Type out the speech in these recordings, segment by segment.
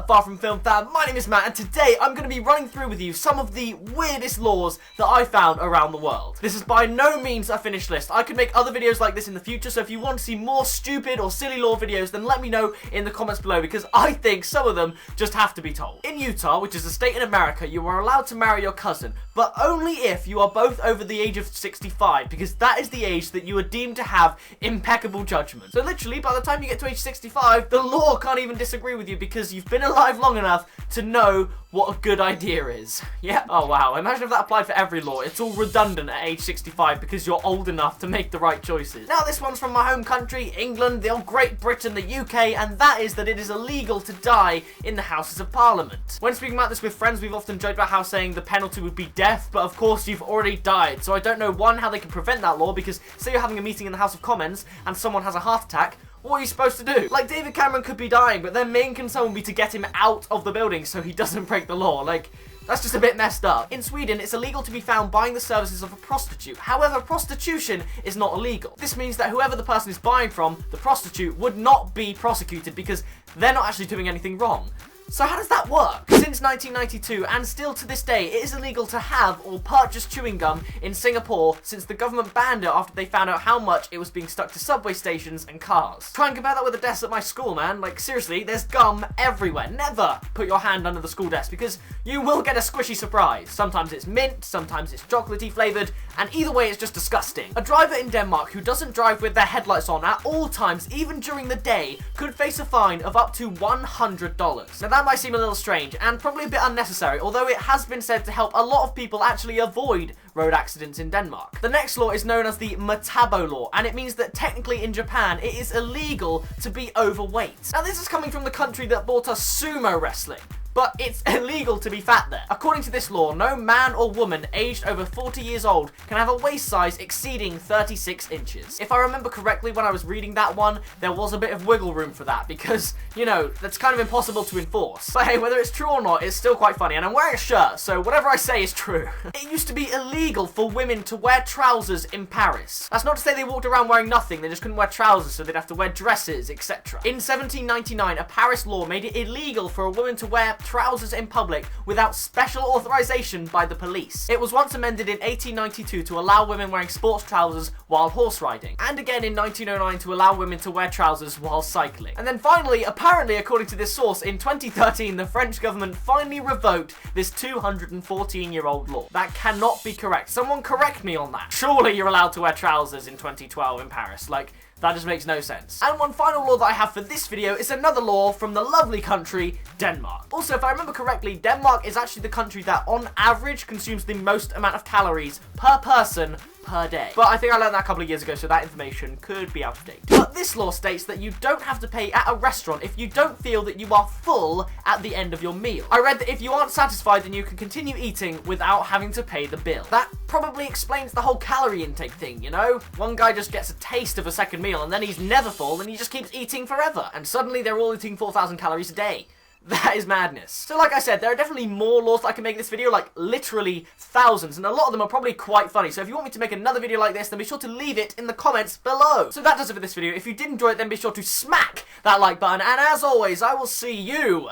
up, Far From Film fam? My name is Matt, and today I'm going to be running through with you some of the weirdest laws that I found around the world. This is by no means a finished list. I could make other videos like this in the future, so if you want to see more stupid or silly law videos, then let me know in the comments below, because I think some of them just have to be told. In Utah, which is a state in America, you are allowed to marry your cousin, but only if you are both over the age of 65, because that is the age that you are deemed to have impeccable judgment. So literally, by the time you get to age 65, the law can't even disagree with you because you've been alive long enough to know what a good idea is. Yeah. Oh wow, imagine if that applied for every law. It's all redundant at age 65 because you're old enough to make the right choices. Now this one's from my home country, England, the old Great Britain, the UK, and that is that it is illegal to die in the Houses of Parliament. When speaking about this with friends, we've often joked about how saying the penalty would be death, but of course you've already died, so I don't know, one, how they can prevent that law, because say you're having a meeting in the House of Commons and someone has a heart attack, what are you supposed to do? Like, David Cameron could be dying, but their main concern would be to get him out of the building so he doesn't break the law. Like, that's just a bit messed up. In Sweden, it's illegal to be found buying the services of a prostitute. However, prostitution is not illegal. This means that whoever the person is buying from, the prostitute, would not be prosecuted because they're not actually doing anything wrong. So how does that work? Since 1992, and still to this day, it is illegal to have or purchase chewing gum in Singapore since the government banned it after they found out how much it was being stuck to subway stations and cars. Try and compare that with the desks at my school, man. Like, seriously, there's gum everywhere. Never put your hand under the school desk because you will get a squishy surprise. Sometimes it's mint, sometimes it's chocolatey flavoured, and either way it's just disgusting. A driver in Denmark who doesn't drive with their headlights on at all times, even during the day, could face a fine of up to $100. Now that might seem a little strange and probably a bit unnecessary, although it has been said to help a lot of people actually avoid road accidents in Denmark. The next law is known as the Metabo law, and it means that technically in Japan it is illegal to be overweight. Now this is coming from the country that brought us sumo wrestling, but it's illegal to be fat there. According to this law, no man or woman aged over 40 years old can have a waist size exceeding 36 inches. If I remember correctly, when I was reading that one, there was a bit of wiggle room for that because, you know, that's kind of impossible to enforce. But hey, whether it's true or not, it's still quite funny, and I'm wearing a shirt, so whatever I say is true. It used to be illegal for women to wear trousers in Paris. That's not to say they walked around wearing nothing, they just couldn't wear trousers, so they'd have to wear dresses, etc. In 1799, a Paris law made it illegal for a woman to wear trousers in public without special authorization by the police. It was once amended in 1892 to allow women wearing sports trousers while horse riding, and again in 1909 to allow women to wear trousers while cycling. And then finally, apparently according to this source, in 2013 the French government finally revoked this 214-year-old law. That cannot be correct. Someone correct me on that. Surely you're allowed to wear trousers in 2012 in Paris. Like, that just makes no sense. And one final law that I have for this video is another law from the lovely country, Denmark. Also, if I remember correctly, Denmark is actually the country that on average consumes the most amount of calories per person per day. But I think I learned that a couple of years ago, so that information could be out of date. But this law states that you don't have to pay at a restaurant if you don't feel that you are full at the end of your meal. I read that if you aren't satisfied, then you can continue eating without having to pay the bill. That probably explains the whole calorie intake thing, you know? One guy just gets a taste of a second meal and then he's never full and he just keeps eating forever. And suddenly they're all eating 4,000 calories a day. That is madness. So like I said, there are definitely more laws that I can make in this video, like literally thousands, and a lot of them are probably quite funny. So if you want me to make another video like this, then be sure to leave it in the comments below. So that does it for this video. If you did enjoy it, then be sure to smack that like button, and as always, I will see you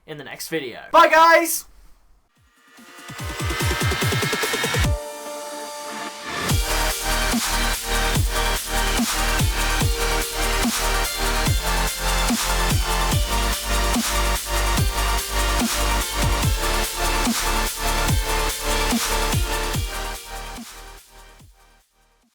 in the next video. Bye guys!